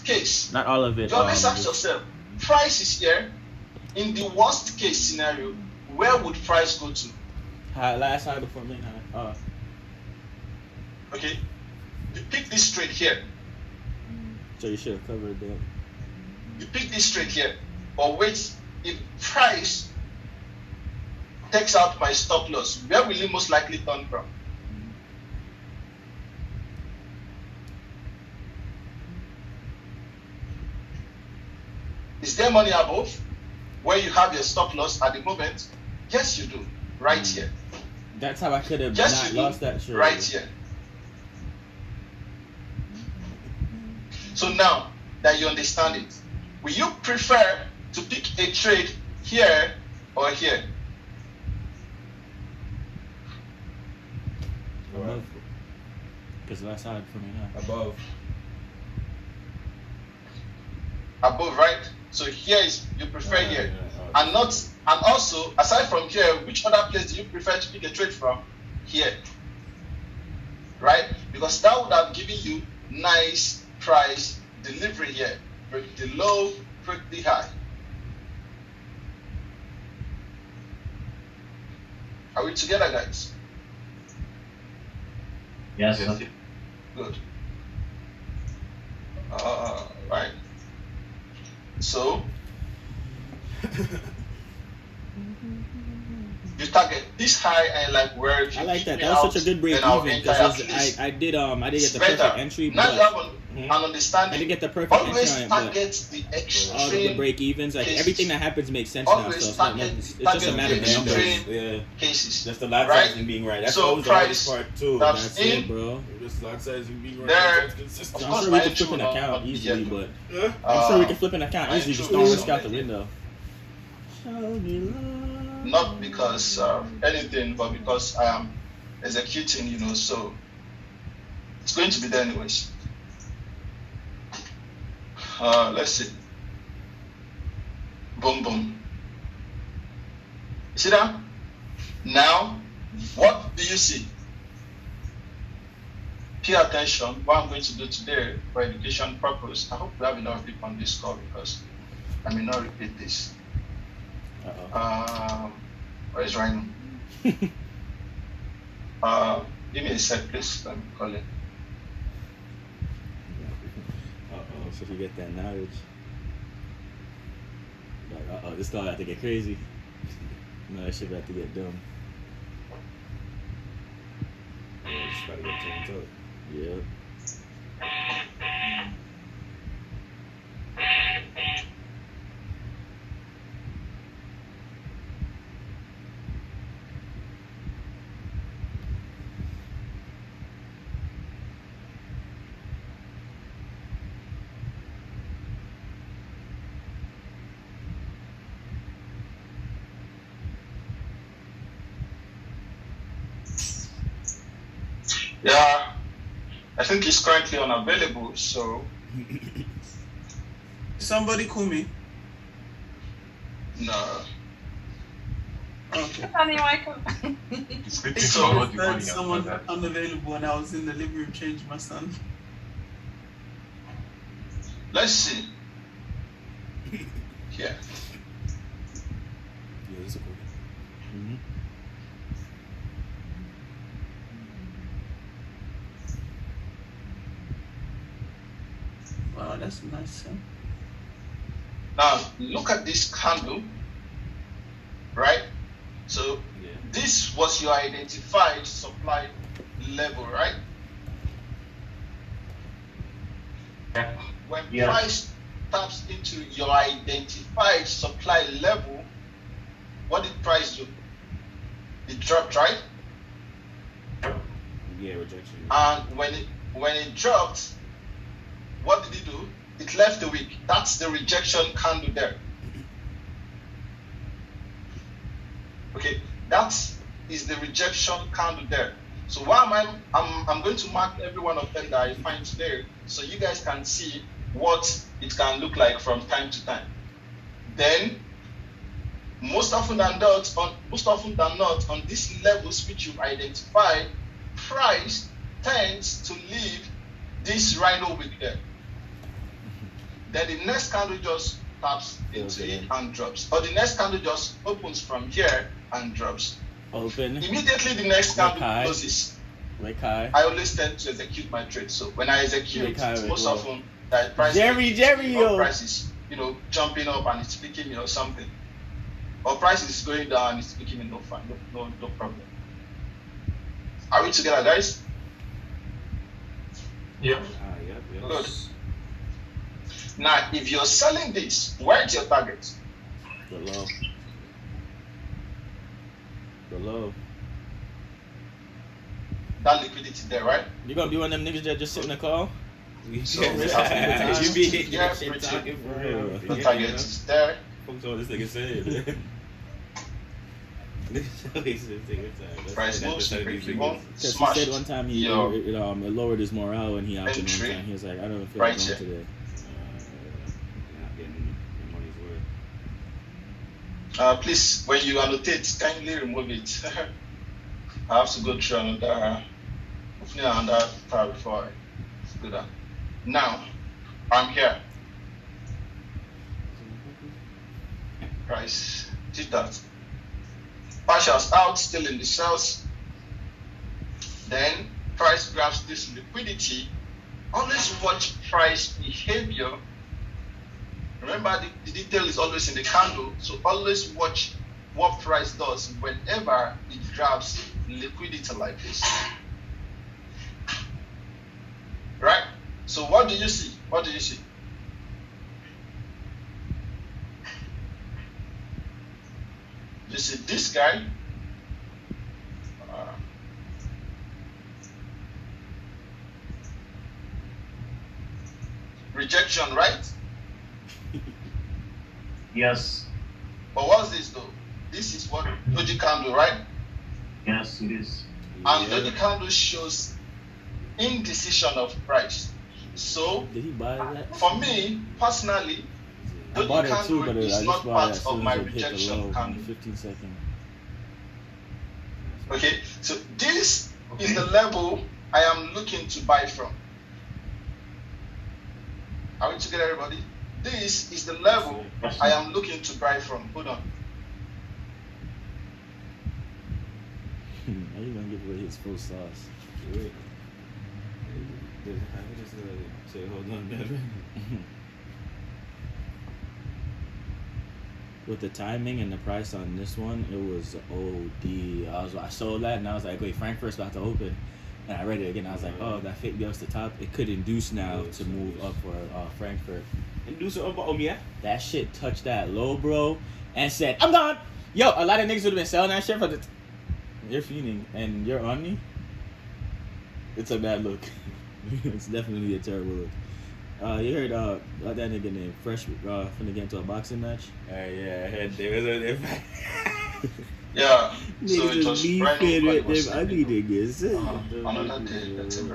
case, Not all of it. you always ask yourself, price is here. In the worst case scenario, where would price go to? High, last high before main high. Okay, you pick this trade here. So you should have covered that. You pick this trade here, or wait, if price takes out my stop loss, where will it most likely turn from? Is there money above where you have your stop loss at the moment? Yes, you do. Right here. That's how I could have Yes, not lost that trade. Right here. So now that you understand it, will you prefer to pick a trade here or here? Above. Because last high for me high. Above. Above, right? So here is you prefer here. And also aside from here, which other place do you prefer to pick a trade from? Here. Right? Because that would have given you nice price delivery here. Break the low, break the high. Are we together, guys? Yes. Good. Right. So you target this high and like where you I like that. me That was out, such a good break then I'll even enter at because least. I did get It's the better. perfect entry. Now But you have an understanding. I didn't get the perfect entry Always on it, but target the all of the extreme break evens, like cases. everything that happens makes sense now. So Always it's not target, it's just a matter of the numbers. extreme Yeah. cases. Just the lot Right? sizing being right. That's So always the hardest price part too. that's That's in it, bro. Just lot sizing being right. there. That's consistent. Of I'm course, sure we my can flip an entry will account not be easily, here. but I'm sure we can flip an account my easily. Just entry don't will risk out the not be window. Show me love. Not because of anything, but because I am executing, so it's going to be there anyways. Let's see. Boom, boom. You see that? Now, what do you see? Pay attention. What I'm going to do today for education purpose. I hope we have enough people on this call because I may not repeat this. Where is Rhino? Give me a sec, please. Let me call it. So you get that knowledge. Like, this guy about to get crazy. No, that shit about to get dumb. Yeah, just gotta get turned up. Yep. Yeah, I think it's currently unavailable, so Somebody call me. no. Okay. Honey, Michael. It's good to It's know so what you're that running someone after that. unavailable and I was in the living room changing my son. Let's see. Here. Yeah, this is cool. Mm-hmm. Wow, that's nice. Huh? Now look at this candle, right? So Yeah. this was your identified supply level, right? Yeah. When Yeah. price taps into your identified supply level, what did price do? It dropped, right? Yeah, rejection. And when it dropped, what did it do? It left the wick. That's the rejection candle there. Okay, that is the rejection candle there. So why am I'm going to mark every one of them that I find today so you guys can see what it can look like from time to time. Then most often than not on these levels which you've identified, price tends to leave this rhino wick there. Then the next candle just taps into it and drops. Or the next candle just opens from here and drops. Open. Immediately the next candle closes. Wake high. I always tend to execute my trade. So when I execute, most often that price Jerry, price is, jumping up and it's picking me or something. Or price is going down and it's picking me, no problem. Are we together, guys? Yep. Yep. Good. Now, if you're selling this, where's your target? Below. That liquidity there, right? You gonna be one of them niggas that just sit in the call? So you be yeah, shit talking for real. the target is there. Fuck all this nigga said. Price moves, Because he smash. said one time it lowered his morale and he out there one Entry. time. He was like, I don't feel Right like going here. today. Not getting your money's worth. Please, when you annotate, kindly remove it. I have to go through another tab before I do that. Now, I'm here. Price, did that. Partials out, still in the cells. Then price grabs this liquidity. Always watch price behavior. Remember, the detail is always in the candle, so always watch what price does whenever it grabs liquidity like this. Right? So what do you see? What do you see? You see this guy. Rejection, right? Yes. But what's this though? This is what doji candle, right? Yes, it is. And doji candle shows indecision of price. So Did he buy that? for me personally, I bought doji it too, candle but I is just not bought it as part of soon my as it hit the rejection low in candle. 15 seconds. Okay, so this is the level I am looking to buy from. Are we together, everybody? This is the level I am looking to buy from. Hold on. How you gonna give away his full sauce? Wait. I just say, hold on, better. With the timing and the price on this one, it was OD. I sold that and I was like, wait, Frankfurt's about to open. And I read it again. I was like, oh, that fake goes to top. It could induce now to move up for Frankfurt. Induce up, yeah? That shit touched that low, bro, and said, I'm gone. Yo, a lot of niggas would have been selling that shit for the. You're fiending and you're on me. It's a bad look. It's definitely a terrible look. You heard about that nigga named Fresh finna get into a boxing match? Yeah, I heard there was a Yeah, so Niggas it was beefing Friday. with Was them ugly niggas. another day, that's it.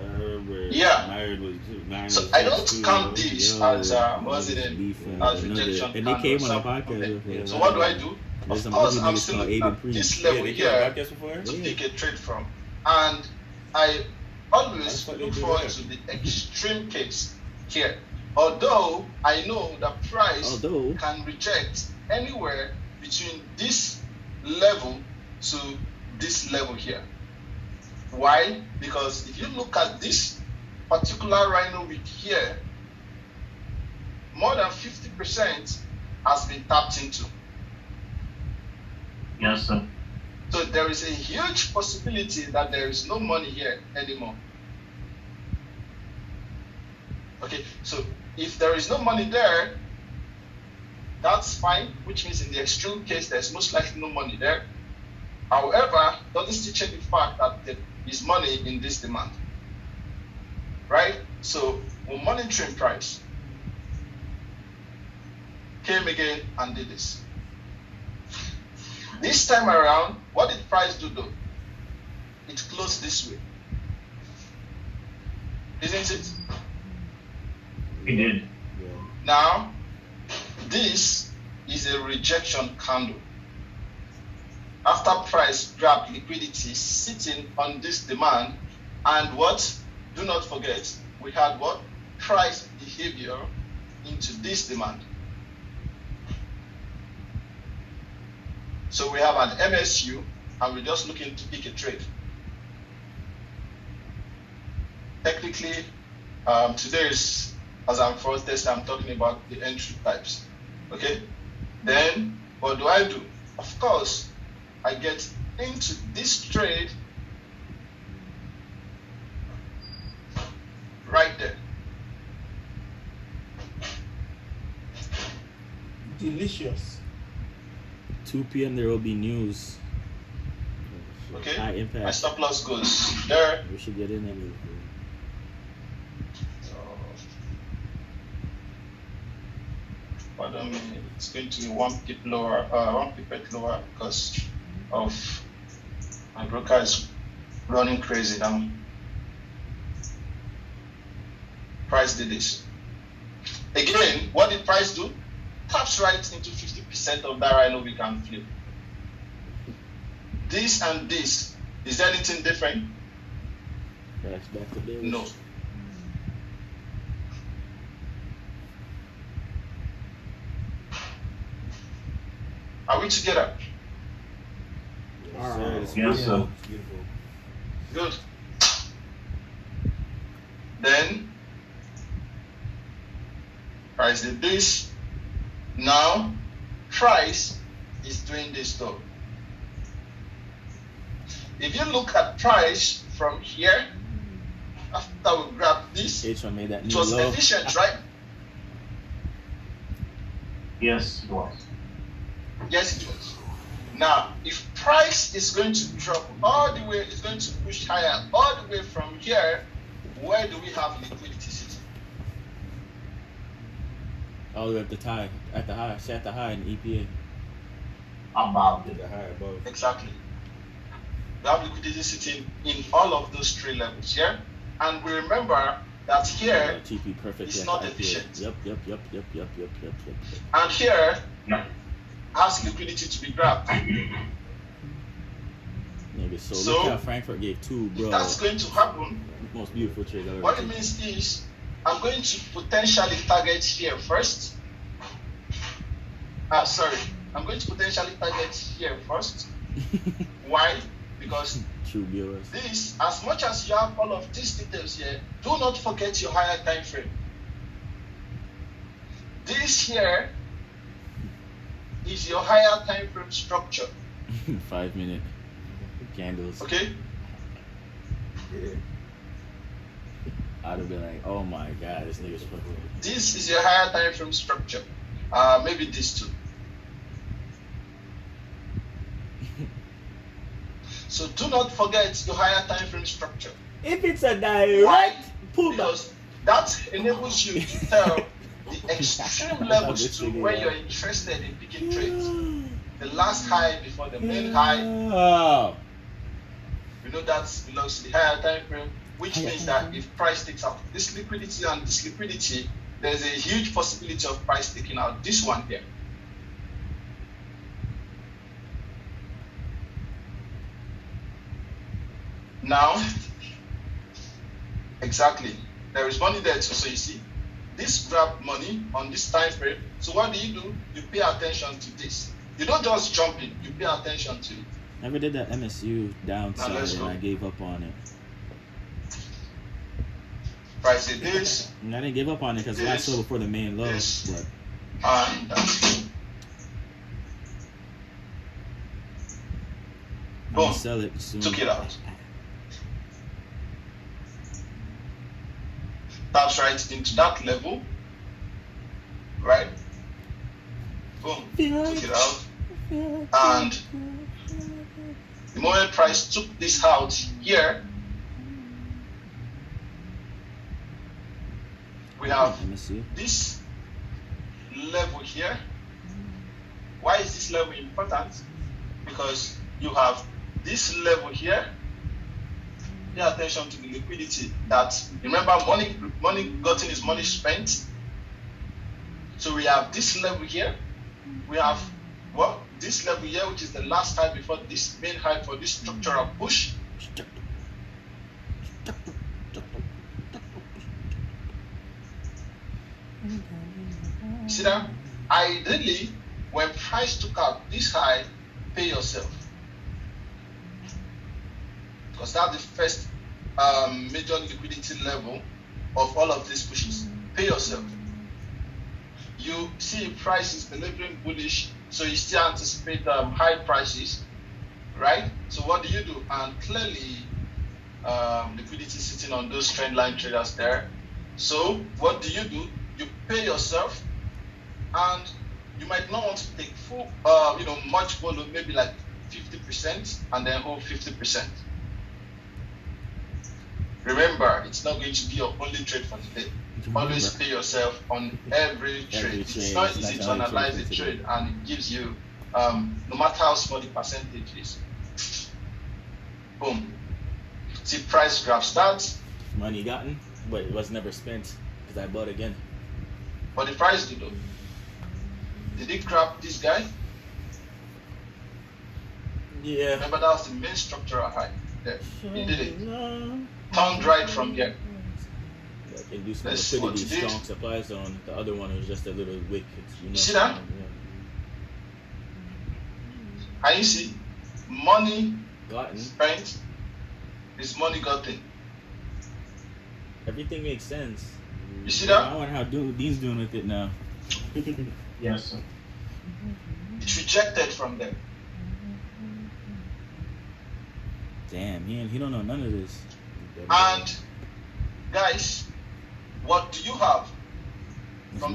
I remember Yeah. Myron was So I don't count this as as rejection. And they came candle. on the podcast before. So what do I do? There's Of some course, ugly I'm niggas still called looking Aiden at Priest. this level they here podcast before? to Yeah. take a trade from, and I always That's what they look do forward there. to the extreme case here. Although I know that price can reject anywhere between this level to this level here. Why? Because if you look at this particular rhino wick here, more than 50% has been tapped into. Yes, sir. So there is a huge possibility that there is no money here anymore. Okay, so if there is no money there, that's fine, which means in the extreme case, there's most likely no money there. However, doesn't still change the fact that there is money in this demand. Right? So we're monitoring price. Came again and did this. This time around, what did price do though? It closed this way. Isn't it? He did. Now, this is a rejection candle. After price grabbed liquidity sitting on this demand, and what? Do not forget, we had what? Price behavior into this demand. So we have an MSU, and we're just looking to pick a trade. Technically, today is, as I'm first test, I'm talking about the entry types. Okay? Then, what do? Of course, I get into this trade right there. Delicious. 2 p.m. there will be news. Okay? High My impact. stop loss goes there. We should get in anyway. So, pardon me, it's going to be 1 pip lower, 1 pipette lower because of my broker is running crazy now. Price did this. Again, what did price do? Taps right into 50% of that rhino we can flip. This and this, is there anything different? Crash back to bearish. No. Are we together? Yes, sir. It's Yes, beautiful. sir. It's beautiful. Good. Then price did this. Now price is doing this though. If you look at price from here, after we grab this, H1 made that it new was low. efficient, right? Yes, it was. Yes, it was. Now, if price is going to drop all the way, it's going to push higher all the way from here, where do we have liquidity sitting? All the way up the high, at the high, set the high in EPA. Above The it. high above. Exactly. We have liquidity sitting in all of those three levels here. And we remember that here TP perfect. it's at not the efficient. IPA. Yep. and here Yeah. has liquidity to be grabbed. Maybe so. So, Look how Frankfurt gave 2, bro. If that's going to happen, Most beautiful trade ever. what it means is I'm going to potentially target here first. I'm going to potentially target here first. Why? Because True viewers. this, as much as you have all of these details here, do not forget your higher time frame. This here is your higher time frame structure. 5 minute candles. Okay? Yeah. I'd have been like, oh my god, this nigga's fucking. This is your higher time frame structure. Maybe these two. So do not forget your higher time frame structure. If it's a Why? direct pullback. Because that enables you to tell the extreme levels to where you're interested in picking trades. The last high before the main high, Oh. we know that belongs to the higher time frame, which means that if price takes out this liquidity and this liquidity, there's a huge possibility of price taking out this one here. Now, exactly, there is money there too. So you see, this grab money on this time frame. So what do? You pay attention to this. You don't just jump in, you pay attention to it. Never did that MSU downside let's and go. I gave up on it. Price it this, And I didn't give up on it because I This, sold before the main low. this. But and I'm Boom. gonna sell it soon. took it out. Taps right into that level, right? Boom, took it out. And the moment price took this out here, we have MSU. this level here. Why is this level important? Because you have this level here. Pay attention to the liquidity that, remember, money gotten is money spent. So we have this level here. We have this level here, which is the last high before this main high for this structural push. See that? Ideally, when price took out this high, pay yourself. Because that's the first major liquidity level of all of these pushes. Pay yourself. You see price is delivering bullish, so you still anticipate high prices, right? So what do? And clearly, liquidity sitting on those trend line traders there. So what do? You pay yourself, and you might not want to take full, much volume, maybe like 50%, and then hold 50%. Remember, it's not going to be your only trade for the day. Always pay yourself on every trade. It's not easy to analyze a trade, and it gives you, no matter how small the percentage is, boom. See, price graph starts. Money gotten, but it was never spent because I bought again. But the price did though. Did it grab this guy? Yeah. Remember, that was the main structural high. There, he did it. Turned right from here. I can do some Let's see what liquidity he did. strong supply zone. The other one was just a little wick. You see that? And you see, money Gotten. spent is money gotten. Everything makes sense. You see that? I wonder how Dean's doing with it now. Yes, sir. It's rejected from there. Damn, he don't know none of this. And guys, what do you have? It's From